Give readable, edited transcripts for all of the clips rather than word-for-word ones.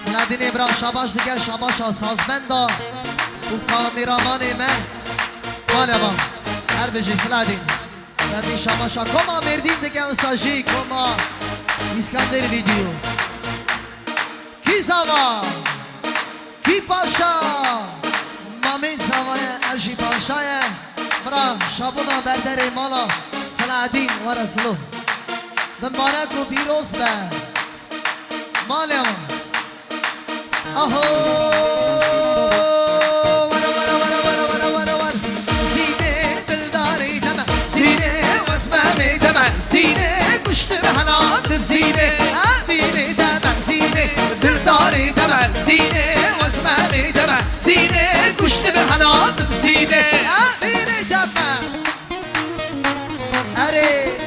سلادین ابراهیم شاباش دیگه شاباش ها سازمندا و کامیرامان من ماله با هر بجی سلادین سلادین شاباش ها کما مردین دیگه مساجی کما اسکندر ویدیو کی زوا کی پاشا مامین زوای افشی پاشای برا شابونا بردر مالا سلادین و رسولو بمبارک و پیروز به ماله ما آهو ورا ورا ورا ورا ورا ورا ورا سینه دلداری دم سینه واسمه دم سینه گوشت حنان سینه عبینه دم سینه دلداری دم سینه واسمه دم سینه گوشت حنان سینه عبینه دم اره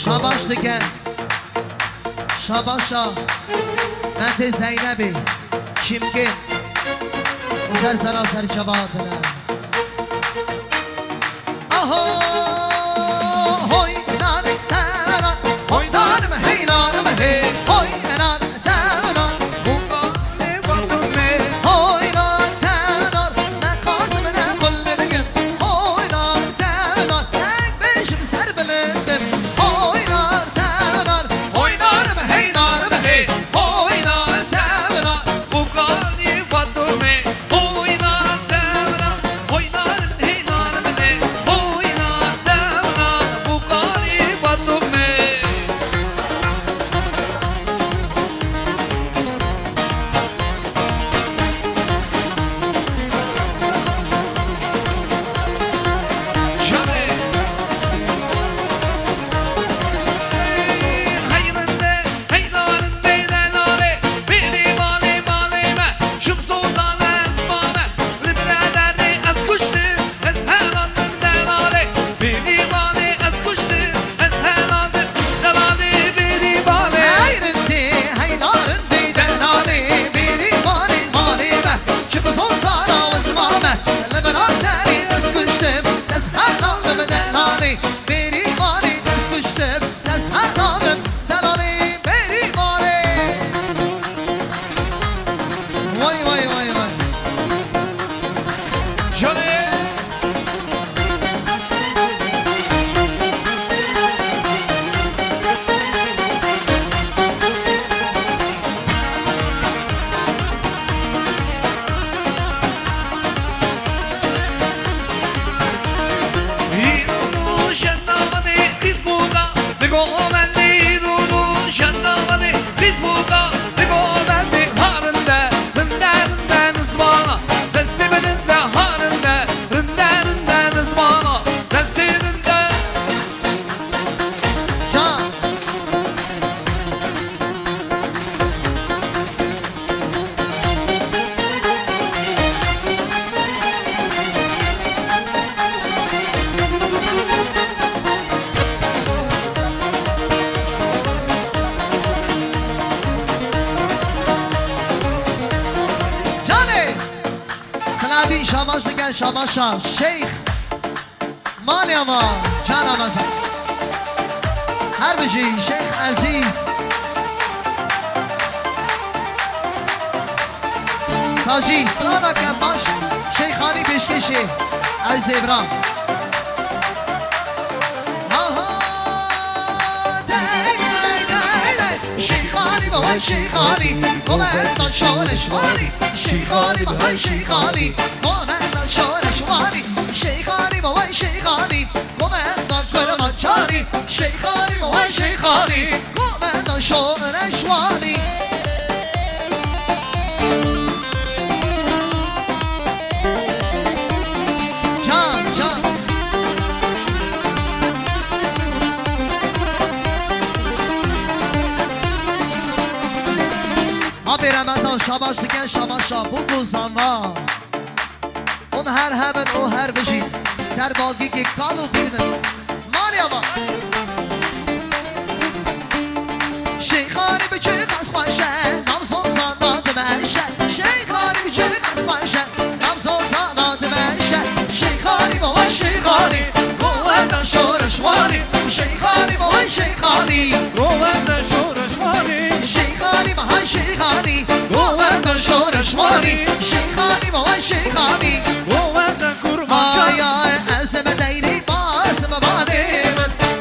شاباش دیگه شاباشا نت زینبی کیمگه سر سراسر جواتنا آهو هوی نان تانا هوی نان هی نان هی هوی نان تانا هوی نان تانا نقاسم نقول بگم هوی نان تانا بشم سر بلندم سلادین شاباش دیگه شاباشا شیخ مالی اما جانم ازم هر بجی شیخ عزیز ساجی سلادا که باش شیخانی پیشکشی عزیز ابراهیم شیخانی با وای شیخانی قومندان شانشوانی شیخانی با وای شیخانی قومندان شانشوانی شیخانی با وای شیخانی قومندان کرمانچانی شیخانی موی شیخانی قومندان شورشوانی جان جان آبی رمضان شباش دیگه شباشا بگو زنوا اون هر همن او هر بجی سربازی که کالو بیرمن مالی آبا شیخانی بچه قصبانشه نمزون زانا دمشه شیخانی بچه قصبانشه نمزون زانا دمشه شیخانی بابا شیخانی قومندان شورشوانی شیخانی بابا شیخانی قومندان شورشوانی شیخانی بابا شیخانی قومندان شورشوانی شیخانی بابا شیخانی قومندان کرمانچانی ازم دیری باز مبالیم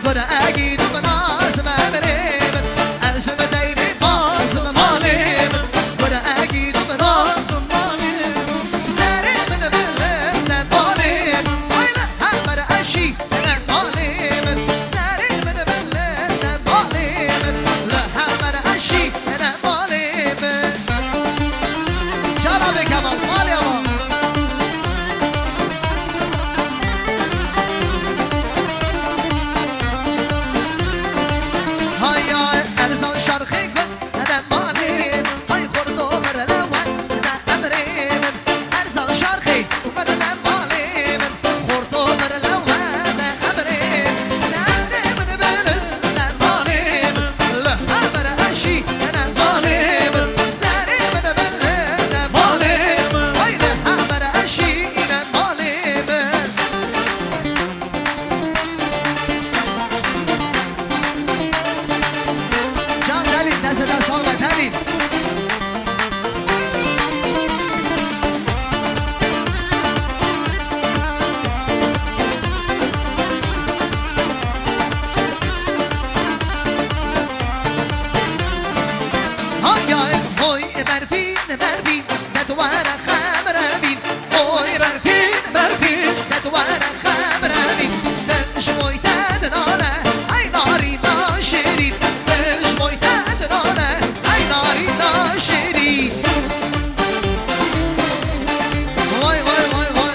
گره اگید و نازم امریم ازم دیری باز مبالیم گره اگید و نازم زریم نبلن بالیم ویله همه اشی نبالیم زریم نبلن بالیم لهمه اشی نبالیم جانب کمان مالی اما ارزان شرخی کن ندم مالیم های خورد و برلوان ندم امریم ارزان شرخی کن ندم مالیم خورد و برلوان ندم امریم سرم نبلن ندم مالیم لحمه برشی ندم مالیم سرم نبلن ندم مالیم وای لحمه برشی ندم مالیم جان دلیل دست دست آمد دلیل هوی برفین برفین ندوار خبرین هوی برفین برفین ندوار خبرین دلش مویتد ناله ای ناری ناشرین دلش مویتد ناله ای ناری ناشرین وای وای وای وای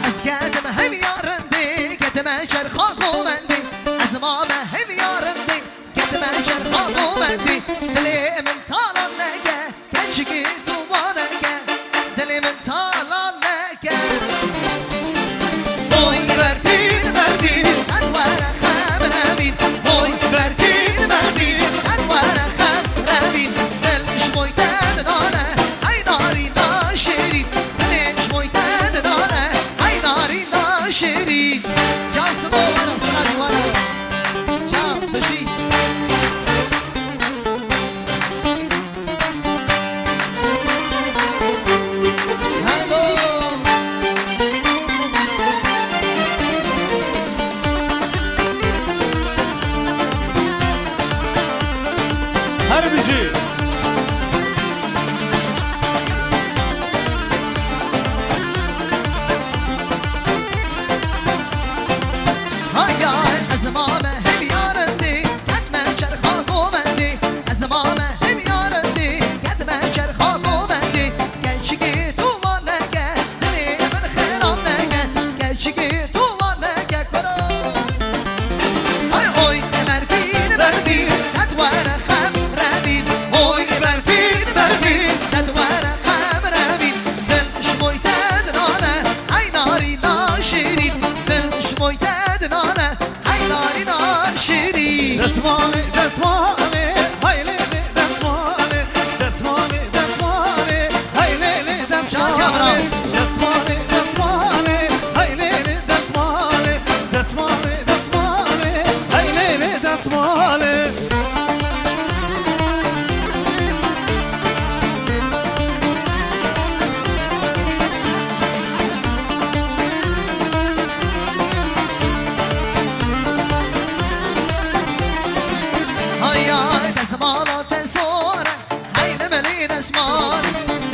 از کدم هم یارنده کدم چرخا قومنده از ما هم یارنده کدم چرخا قومنده دلی من تالان نگه کچگی تو وانگه دلی من تالان نگه وای برفین برفین ادوار خبرین وای برفین برفین ادوار خبرین دلش مویتد نانه ای ناری ناشرین دلش مویتد نانه ای ناری ناشرین جان صدا برا صدا دوارا جان بشی هلو Harbici هایا از امام هم یارندی قدم چرخا قومندی از امام هم یارندی قدم چرخا قومندی گلچگی تو وانگه دلی من خیرام نگه گلچگی تو وانگه کرو اوی برفین برفین ندوار خم روین اوی برفین برفین ندوار خم روین دلش مویتد نانه ای ناری ناشرین دلش مویتد نانه ای ناری ناشرین دسماله دسماله های لیلی دسماله دسماله دسماله های لیلی جان کامران. دسماله دسماله های لیلی دسماله دسماله دسماله های لیلی دسماله دزمالا تزوره هیل ملی دزمال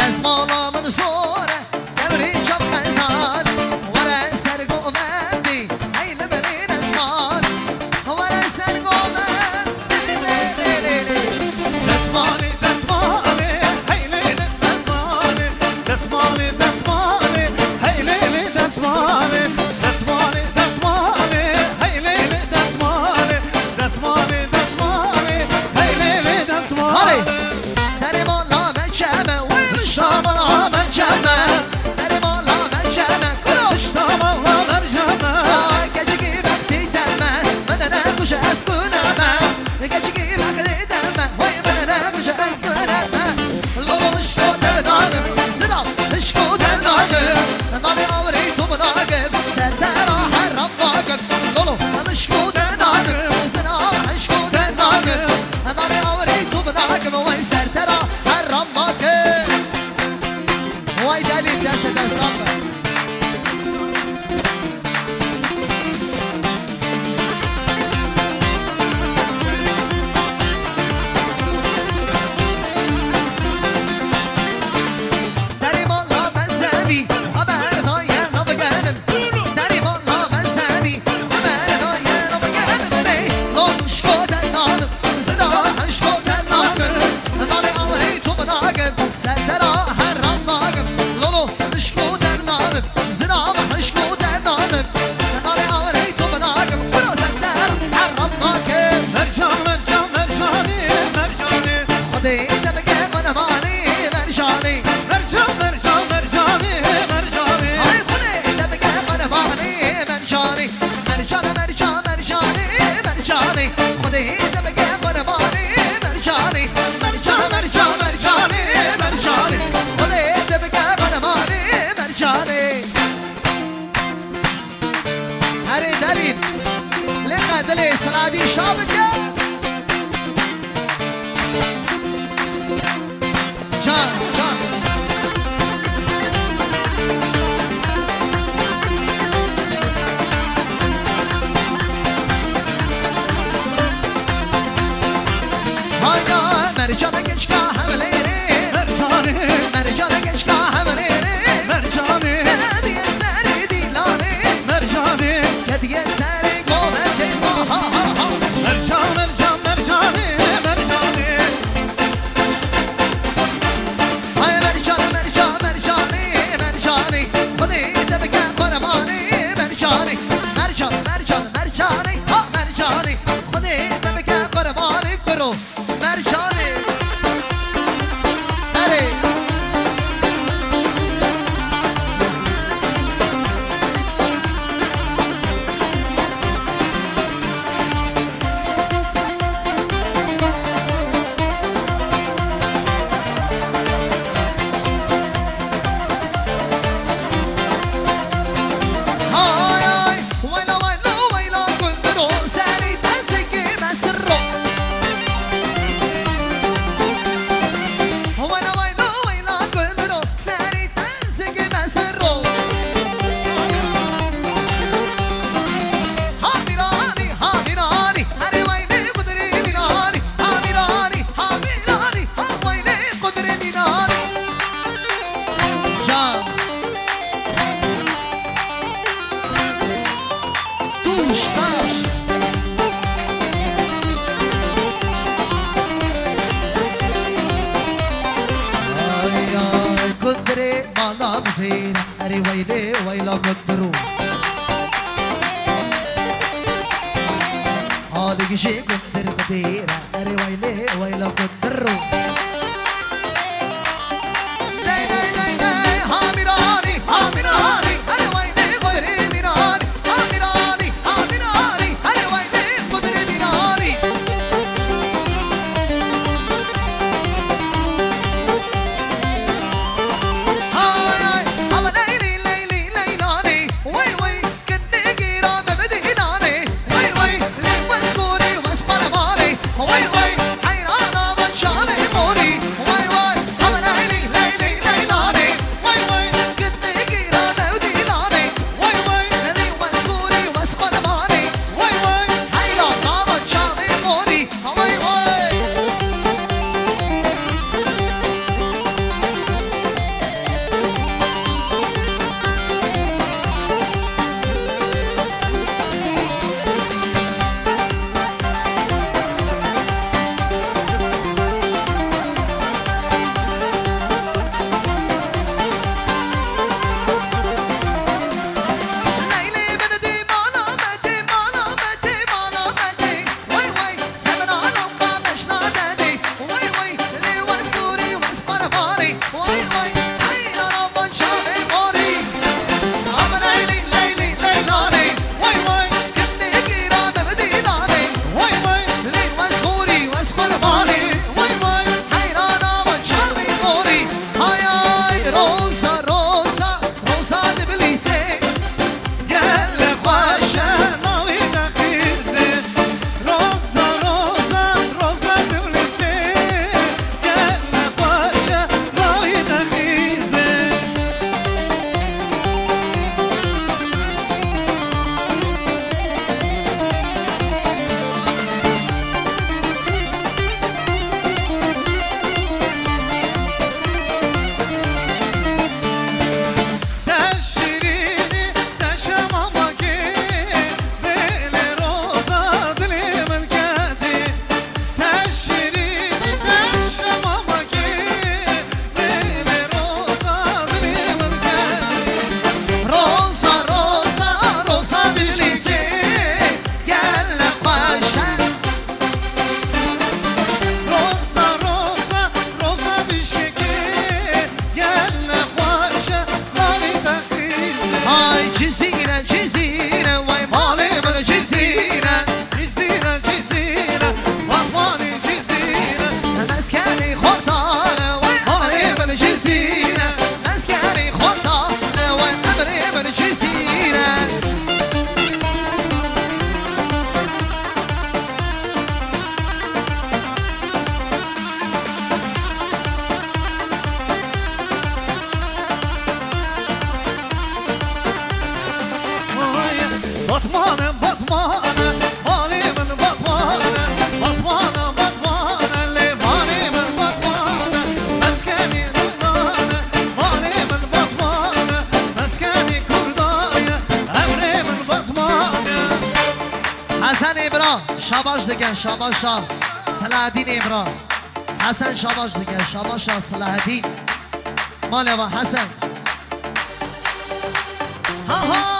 دزمالا من زوره دبری جب خزان وره سرگو مندی هیل ملی دزمال وره سرگو مندی دزمالی دزمالی هیلی دزمالی دزمالی دزمالی هیلی دزمالی دزمالی دزمالی هیلی دزمالی دزمالی دزمالی هیلی دزمالی دری مالا من جمع ویمشتامالا من جمع دری مالا من جمع کروش اشتامالا مرجمه گچگی وقتی دمه من نگوش از کنمه گچگی وقتی دمه وای من نگوش از کنمه لولو اشکو در داغم زنام اشکو در داغم نامی آوری تو بناغم سرترا حرم واقم لولو اشکو در داغم زنام اشکو در داغم نامی آوری تو بناغم وای سرترا حرم واقم وای دلیل دست دستم دری مالا من زمی خبر دایم رو بگردم دری مالا من زمی خبر دایم رو بگردم لوشکو در نادم زدا هشکو در نادم نامی آوری تو بناگم سرترا هر رام ناگم لولو هشکو در نادم زدا هشکو در نادم نامی آوری تو بناگم کرو سرتر هر رام ناگم مرجان مرجان مرجانی مرجانی خودی دبگه من مانی مرجانی مرجان مرجان مرجانی مرجانی های خودی دبگه من مانی مرجانی مرجان مرجان مرجانی مرجانی خودی دبگه من مانی مرجانی مرجان مرجان مرجانی مرجانی خودی دبگه من مانی مرجانی هری دلیل لقا دلی سلادی شابکه جان جان هایا مرجان گچکا هملیری مرجانی مرجان گچکا هملیری مرجانی هدیه سری دیلانی مرجانی هدیه سری گوهردی ها ها ها مرجان مرجان مرجانی مرجانی های مرجان مرجان مرجانی مرجانی خودی دبگه برمانی مرجانی مرجان مرجان مرجانی ها مرجانی خودی دبگه برمانی کرو مرجانی هری های های ویلا ویلا ویلا کندرو سری تسکی مسرو ویلا ویلا ویلا کندرو سری تسکی مسرو هامیرانی هامیرانی هری ویلی قدری دیناری هامیرانی هامیرانی ها ویلی قدری دیناری جان توش تاش آی آی قدره مالا بزیر اری ویلی ویلا قدرو آدگی شی قدر بدیر اری ویلی ویلا قدرو دی دی دی دی هامیرانی هامیرانی اری ویلی قدری دیناری هامیرانی هامیرانی اری ویلی قدری دیناری های های اما لیلی لیلی لیلانی وی وی کدی گیرا ببدینانی وی وی لی وسکوری وسپرمانی وی وی حیرانا من شامی مو Batmanım batmanım Malimin batmanım Batmanım batmanım Limanimin batmanım Meskeni kurdane Malimin batmanım Meskeni kurdane Emrimin batmanım Hasan İbrahim Şabaş diken Şabaşa Selahaddin İbrahim Hasan Şabaş diken Şabaşa Selahaddin Maleva Hasan Ha ha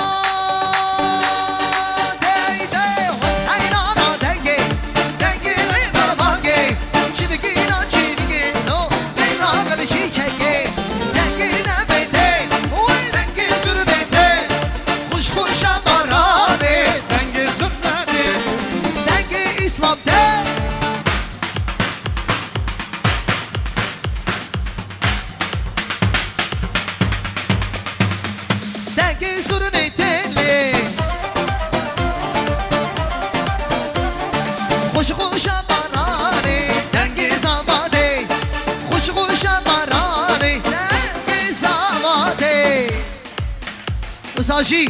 Saji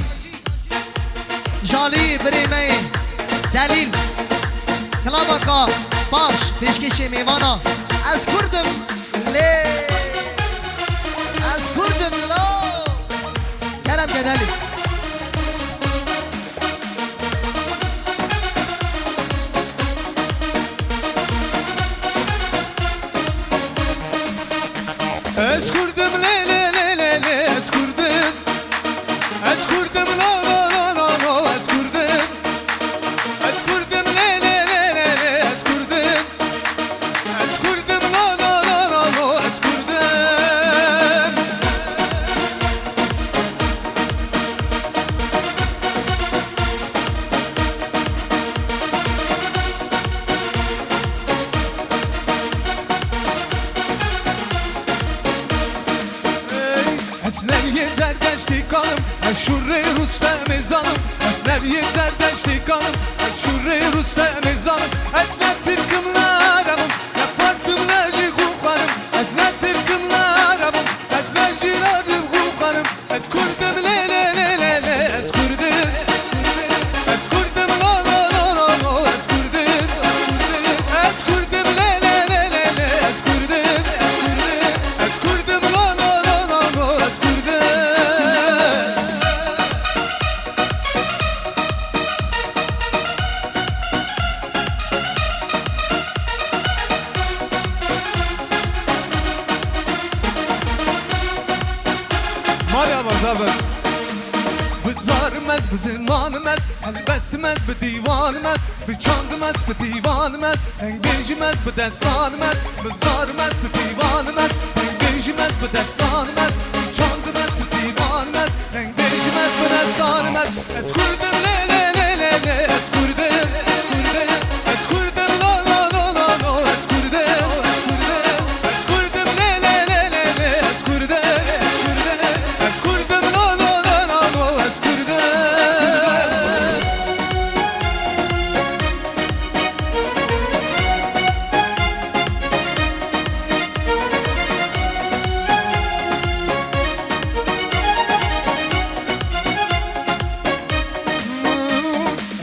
Jali Birime Delil Klavaka Baş Peşkeşi Mimana Az kurdum Le Az kurdum lo Kerem Gedeli Es kurdum le le le le le Es kurdum Es kurdum la la la la la Es kurdum Es kurdum le le le le le Es kurdum Es kurdum la la la la la Es kurdum Esneviye zerdeşti kanım Eşurre Rüstem ezanım Esneviye zerdeşti kanım Eşurre Rüstem ezanım Esnet Türkümlerimim Yaparsın neci kukarım Esnet Türkümlerimim Esnet jiradım kukarım Es kurdum le le le le le Es kurdum Es kurdum la la la la la Es kurdum Es kurdum le le le le le Es kurdum Es kurdum la la la la la Es kurdum Merhaba zafer Bizarmez, bizilmanmez Elbestimez, bidivanmez Biçandmez, bidivanmez Engejimez, bidestanmez Bizarmez, bidivanmez Engejimez, bidestanmez Biçandmez, bidivanmez Engejimez, bidestanmez Es kurdum le le le le le Es kurdum, es kurdum la la la la la Es kurdum, es kurdum le le le le le Es kurdum, es kurdum la la la la la Es kurdum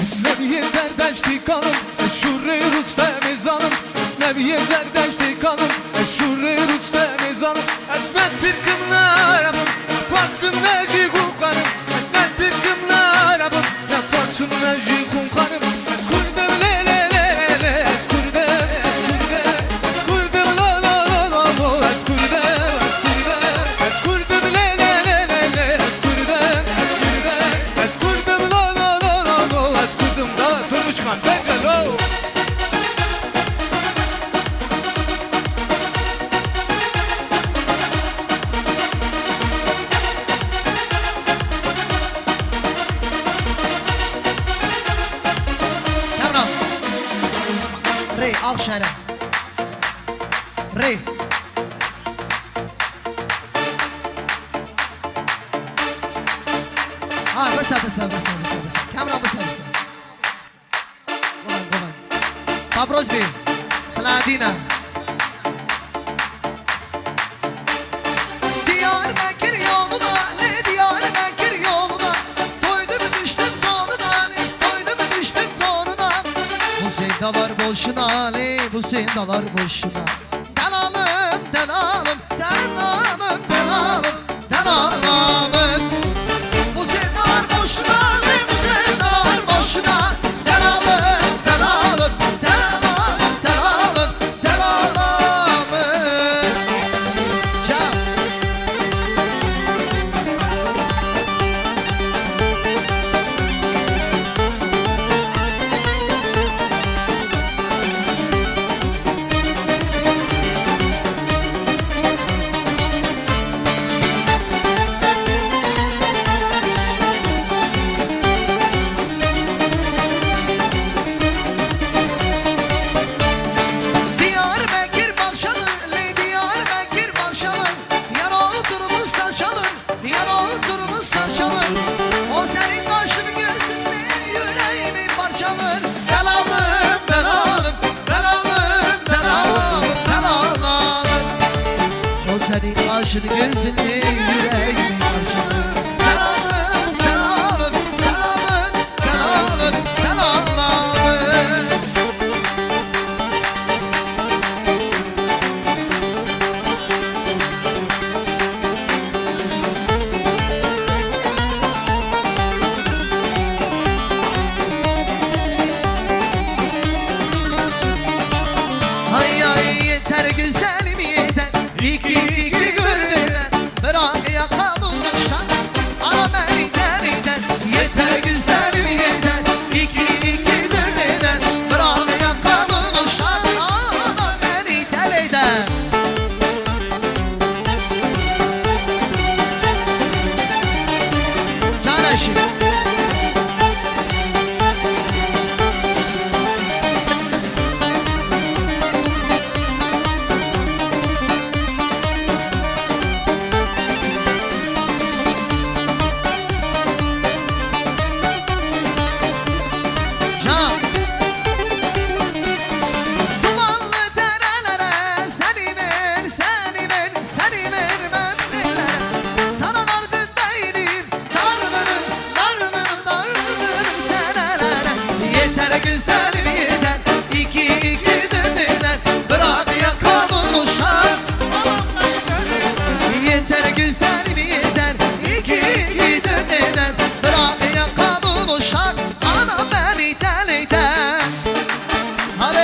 Esneviye zerdeşti kanım Eşurre Rüstem ezanım Esneviye zerdeşti kanım Eşurre Rüstem ezanım Esnet Türkümlerimim Yaparsın neci kukarım Esnet Türkümlerimim Yaparsın neci kukarım Es kurdum le le le le le Es kurdum Es kurdum la la la la la Es kurdum Es kurdum le le le le le Es kurdum Es kurdum la la la la la Es kurdum da durmuşman Becelo Kamran Rey Avşehir'e Rey Ha bısa Kamran bısa Goman Pabroz Bey Selahaddin'e Diyarbakır yoluna Ne Diyarbakır yoluna Doydum düştüm yoluna boşuna Ali bu sevdalar boşuna Delalım delalım delalım delalım delalım Bu sevdalar boşuna Ali bu sevdalar boşuna Delalım delalım delalım delalım delalım Can Diyarbakır Barşalı, Diyarbakır Barşalı Yar oturmuş saçalım, yar oturmuş saçalım O senin başını gözünle yüreğimi parçalır Delalım, delalım, delalım, delalım, delalım O senin başını gözünle yüreğimi parçalır Delalım, delalım, delalım, delalım, delalım Ay ay yeter güzelim yeter İki gönülden Bırak yakamı şan Ara beni deriden Yeter güzelim yeter İki gönülden Bırak yakamı şan Ara beni deriden Can eşim Can Dumanlı derelere Seni ver, seni ver, seni vermem neler Sana dargın değilim Dargınım, dargınım, dargınım senelere Yeter güzelim yeter İki döndüler Bırak yakamı uşak Yeter güzelim yeter İki döndüler Bırak yakamı uşak Ana beni deliden Hadi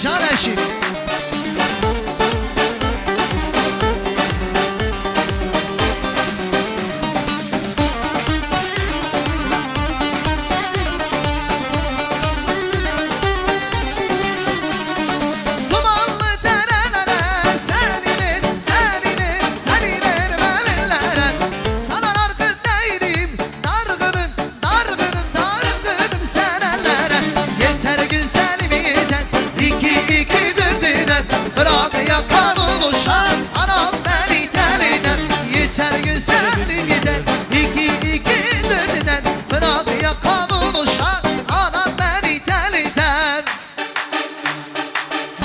Can eşim Dumanlı derelere Seni ver, seni ver, seni vermem ellere Sana dargın değilim Dargınım, dargınım, dargınım senelere Yeter güzelim yeter İki döndüler Bırak yakamı uşak Anam beni deliden Yeter güzelim yeter İki döndüler Bırak yakamı uşak Anam beni deliden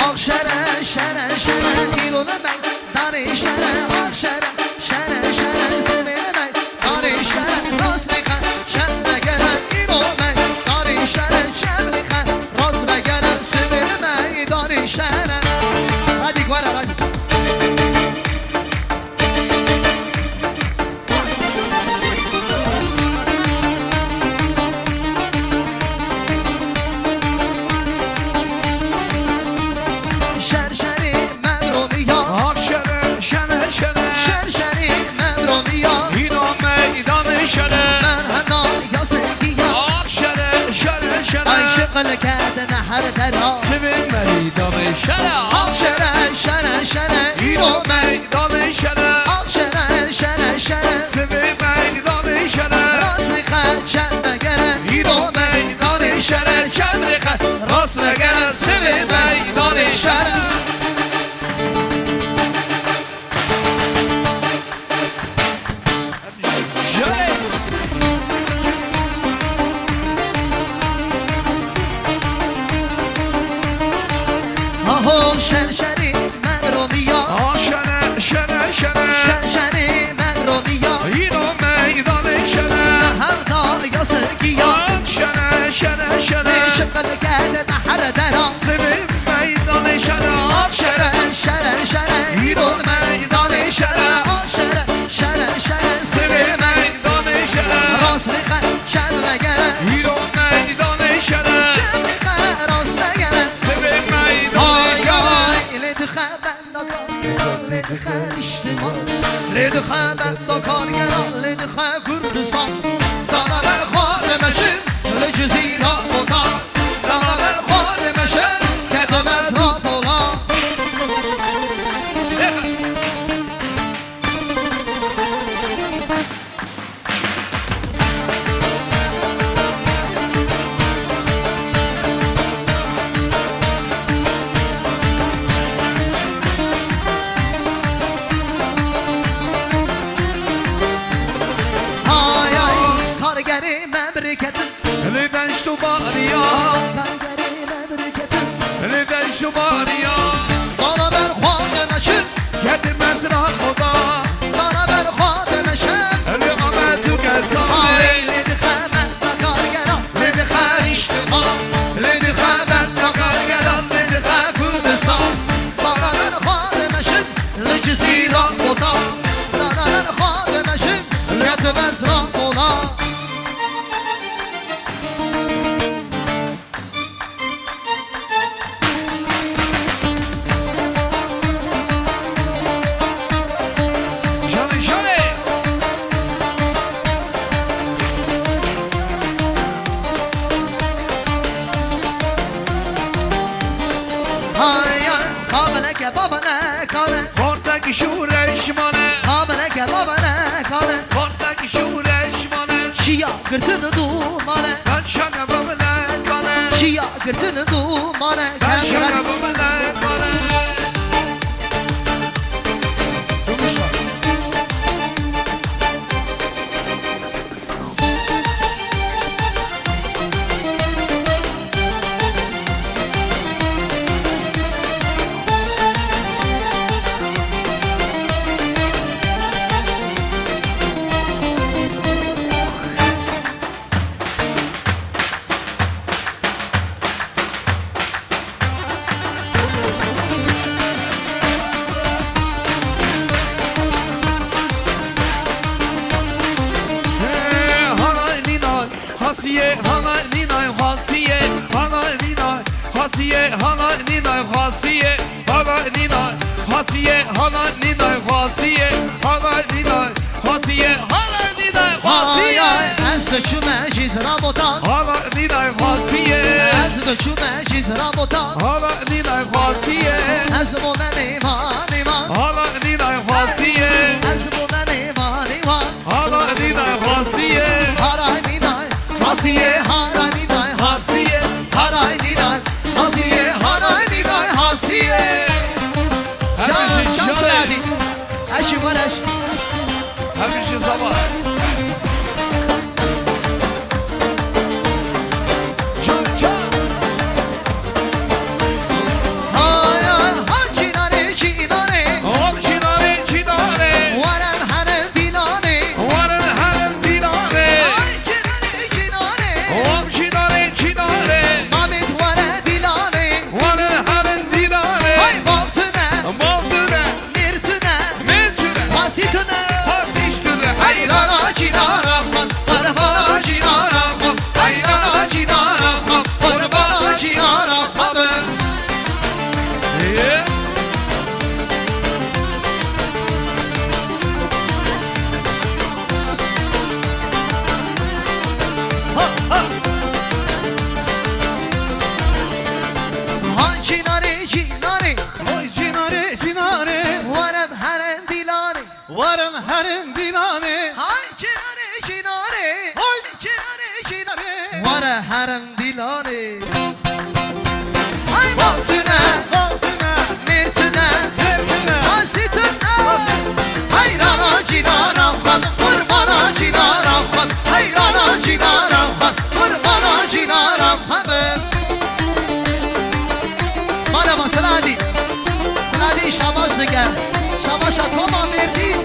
Akşere, şere, şere, ilonu ben Dari şere, akşere, şere, şere, sevene ben Dari şere, rasmika, şemme gelen ilonu ben Dari şere, şemlika, rasme gelen sevene ben Dari şere Hadi gvara, hadi Şerşeri memrumiya Akşere, şene, şene Şerşeri memrumiya İno meydanı şene Merhaba yazıkiya Akşere, şene, şene Ayşık kadene her tera Sivil meydanı şene Akşere şere şere İno meydanı şene Akşere şere şere Sivil meydanı şene Rasmika çelme gelen İno meydanı şere çelmika Rasme gelen Sivi meydanı şere Şöyle Aho şerşeri memrumiya Akşere, şene, şene Şerşeri memrumiya İno meydanı şene Mehevda yazıkiya Akşere, şene, şene Işık geri memleketin Liden şu bariya Ben geri memleketin Liden şu bariya Bana ben Xadem eşim Kedim esra oda Bana ben Xadem eşim Li amedu gezane Ledi xəbər bakar gəran Ledi xə iştima Ledi xəbər bakar gəran Ledi xə Kürdistan Bana ben Xadem eşim Leci zira oda Bana ben Xadem eşim Yetmez Rambola Şöyle şöyle Hayır Kabele ke babana kale Kortaki şu reşmane Kabele ke babana kale Kortaki şu reşmane Şia gırtını dumane Ben şaka bile kale Şia gırtını dumane Ben Kerem şaka Kerem bile kale Durmuşlar Hana ninay hasiye Hana ninay hasiye Hana ninay hasiye Hana ninay hasiye Hana ninay hasiye Hana ninay hasiye Hana ninay hasiye Hana ninay hasiye Hayır Ez de çüme ciz rabotan Hana ninay hasiye Ez de çüme ciz rabotan Hana ninay hasiye Ez bu meni vani van Hana ninay hasiye Ez bu meni vani van Hana ninay hasiye Haray ninay Hasiye haray ninay hasiye Haray ninay Hasiye haray ninay hasiye Can can sadi Eşi var eş Hemşire sabah Çal çal Hayır hacinare cinare Om çinare çinare Varem hane dinane Varın hanım dinare Cinare cinare Om çinare çinare Ahmet vare dilane Varın hanım dinare Hay baktına Mavdüre Mirtüne Mertüre Hasitüne Hasiştüre Hayran Hayrana cinarafan Barbara cinarafan Hayrana cinarafan Barbara cinarafan Ha cinare cinare Oy cinare cinare Varem heren dilane Varın herin dinane Hay cinare cinare Oy Cinare cinare cinare Vare heren dilane Hay baktına Altına Mirtüne Mertine Hasitüne Hayrana cinarafan Kurbana cinarafan Hayrana cinarafan Kurbana cinarafan Merhaba Sladi Sladi Şabaş gel Şabaş'a koma verdi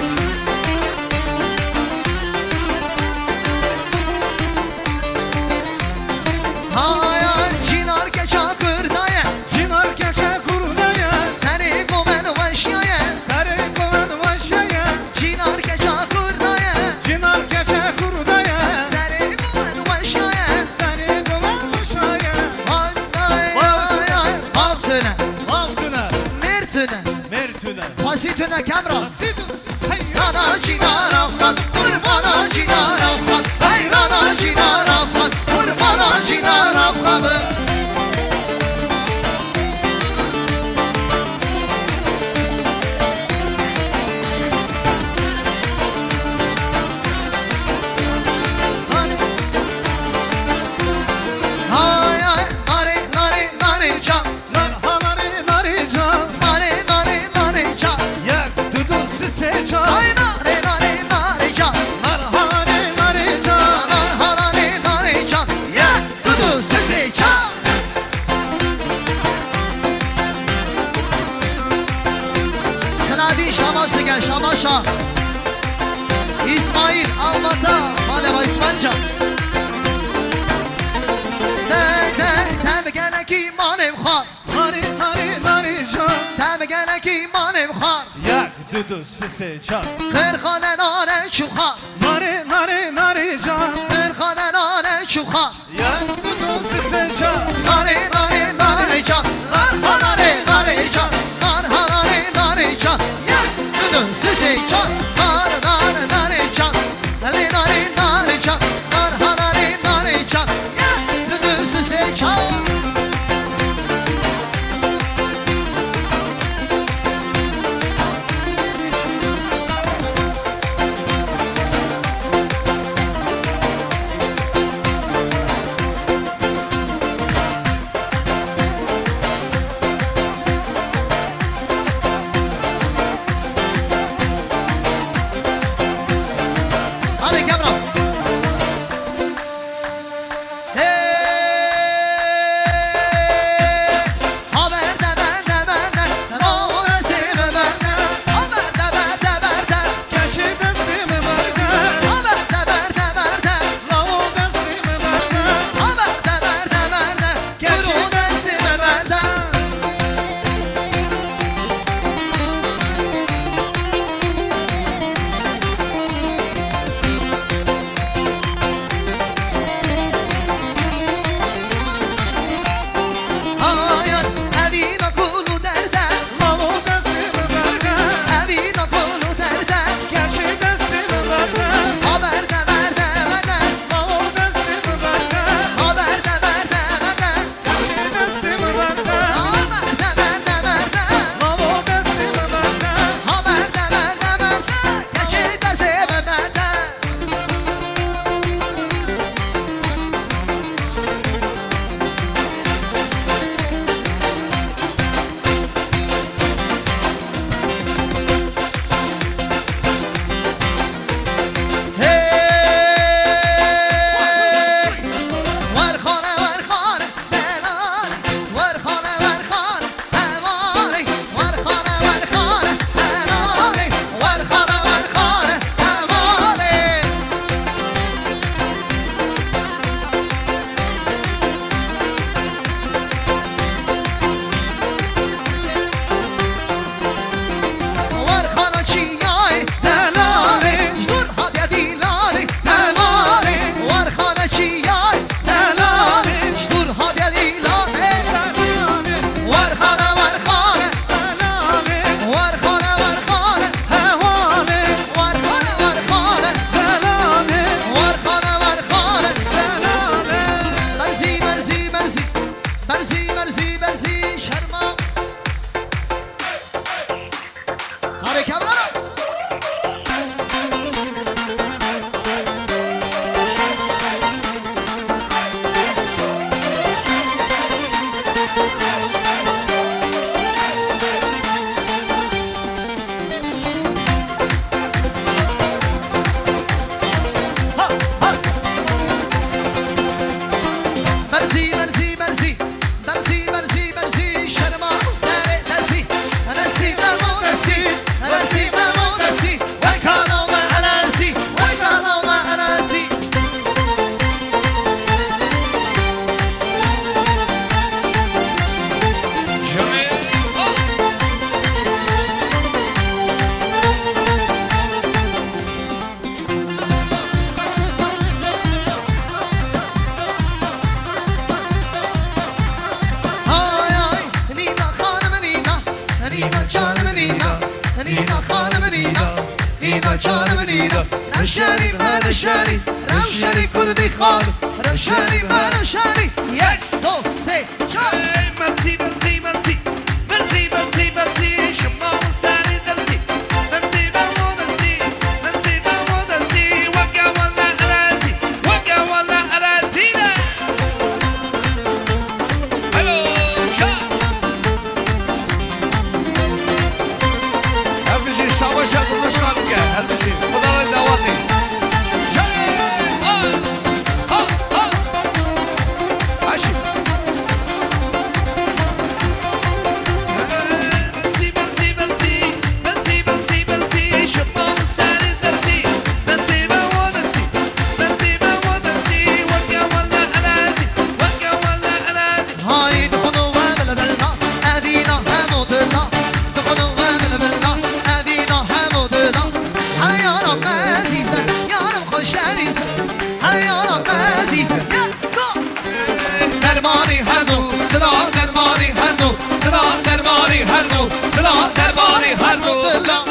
Hayal cinar geça kırdaya Cinar keşe kurdaya Seni gomen veşyaya Sarı kovan vaşaya Cinar geça kırdaya Cinar keşe kurdaya Seni gomen veşyaya Sarı kovan vaşaya Altına Altına Mirtüne Mertüne Hasitüne Kemran تم گلک ایمانم خوار ناری ناری ناری جان تم گلک ایمانم خوار یک دو دو سه چار خرخانه نانه چوخار ناری ناری ناری جان خرخانه نانه چوخار یک دو دو سه چار ناره ناره ناره جان ناره ناره جان ناره ناره جان یک دو سه چار ناره ناره ناره جان ناره ناره ناره جان ناره ناره ناره جان یک دو سه چار Allez, Cameron. کشی دستی بردن لاو دستی بردن کشی دستی بردن لاو دستی بردن کشی دستی بردن لاو دستی بردن کشی دستی بردن لاو دستی بردن مرزی شرما آره کامران مرزی مرزی مرزی مرزی مرزی مرزی شرما سر نسی نسی نسی نسی نسی وای کانو نسی وای کانو نسی نینا جانم نینا روشنی من روشنی روشنی کردی خان روشنی من روشنی یک دو سه چهار مرسی مرسی مرسی مرسی مرسی مرسی شما سری درسی مرسی مرسی مرسی مرسی وقع ولا راسي وقع ولا راسي هلو شا هفجي شابا شابا مش خالك هفجي خضار الدواتي عزیزه درمانی هر دو دلا درمانی هر دو دلا درمانی هر دو دلا درمانی هر دو دلا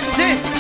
Sí.